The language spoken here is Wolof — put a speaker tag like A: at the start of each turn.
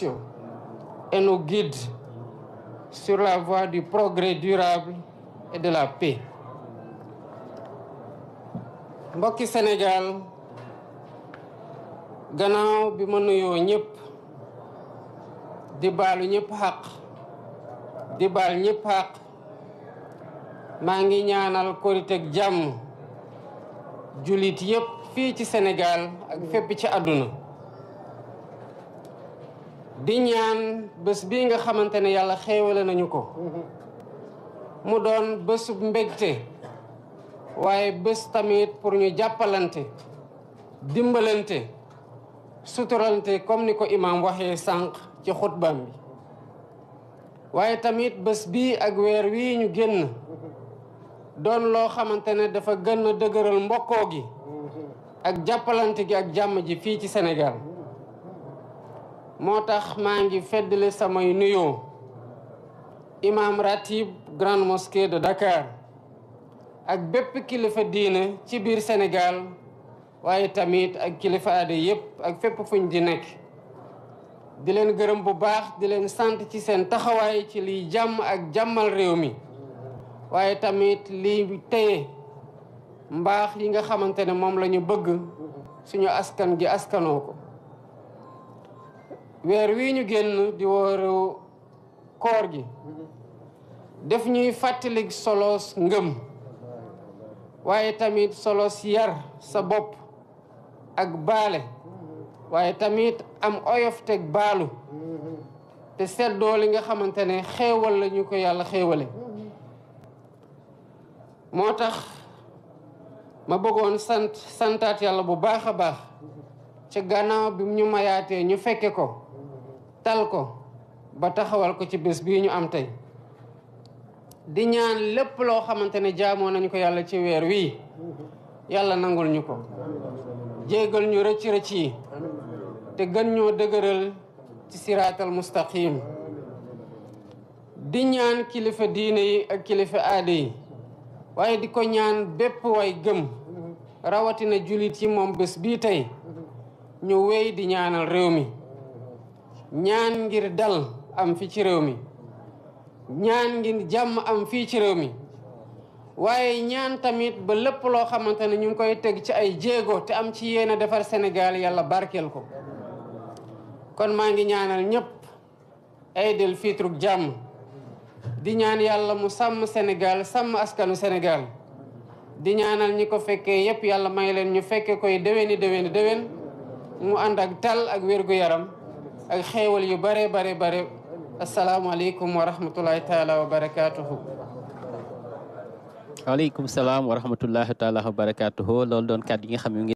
A: et nous guide sur la voie du progrès durable et de la paix. Mbokki Sénégal gannaaw bi ma nuyoo ñëpp di baalu ñëpp xaq di baal ñëpp xaq maa ngi ñaanal koriteg jàmm jullit yëpp fii ci Sénégal ak fépp ci àdduna di ñaan bés bii nga xamante ne yàlla xéewale nañu ko mu doon bésub mbégte waaye bés tamit pour ñu jàppalante dimbalante suturalante comme ni ko imam waxee sànq ci xutbaam bi waaye tamit bés bii ak weer wii ñu génn doon loo xamante ne dafa gën a dëgëral mbokkoo gi ak jàppalante gi ak jàmm ji fii ci Sénégal moo tax maa ngi feddali samay nuyoo imam ratib grande mosquée de Dakar ak bépp kilifa diine ci biir Sénégal waaye tamit ak kilifa aada yépp ak fépp fuñ di nekk di leen gërëm bu baax di leen sant ci seen taxawaay ci liy jàmm ak jàmmal réew mi waaye tamit liy téye mbaax yi nga xamante ne moom la ñu bëgg suñu askan gi askanoo ko weer wii ñu génn di wóoru koor gi def ñuy fàttali solos ngëm waaye tamit solos yar sa bopp ak baale waaye tamit am oyof teg baalu te seddoo li nga xamante ne xéewal la ñu ko yàlla xéewale moo tax ma bëggoon santaat yàlla bu baax a baax ci gannaaw bi ñu mayaatee ñu fekke ko tal ko ba taxawal ko ci bés bii ñu am tey di ñaan lépp loo xamante ne jaamoo nañu ko yàlla ci weer wii yàlla nangul ñu ko jéggal ñu rëcc-rëcc yi te gën ñoo dëgëral ci siraatal mustaqim di ñaan kilifa diine yi ak kilifa aada yi waaye di ko ñaan bépp way gëm rawatina jullit yi moom bés bii tey ñu wéy di ñaanal réew mi ñaan ngir dal am fi ci réew mi ñaan ngir jàmm am fii ci réew mi waaye ñaan tamit ba lépp loo xamante ne ñu ngi koy teg ci ay jéego te am ci yéen a defar Sénégal yàlla barkeel ko kon maa ngi ñaanal ñëpp Aïdul Fitruk jàmm di ñaan yàlla mu sàmm Sénégal sàmm askanu Sénégal di ñaanal ñi ko fekkee yépp yàlla may leen ñu fekke koy déwén mu ànd ak tal ak wér-gu-yaram ak xéewal yu bare asalaamaaleykum wa rahmatulahi taala wa barakaatuhu.
B: waaleykum salaam wa rahmatulahi taala wa barakaatuhu loolu doon kàddu yi nga xam ne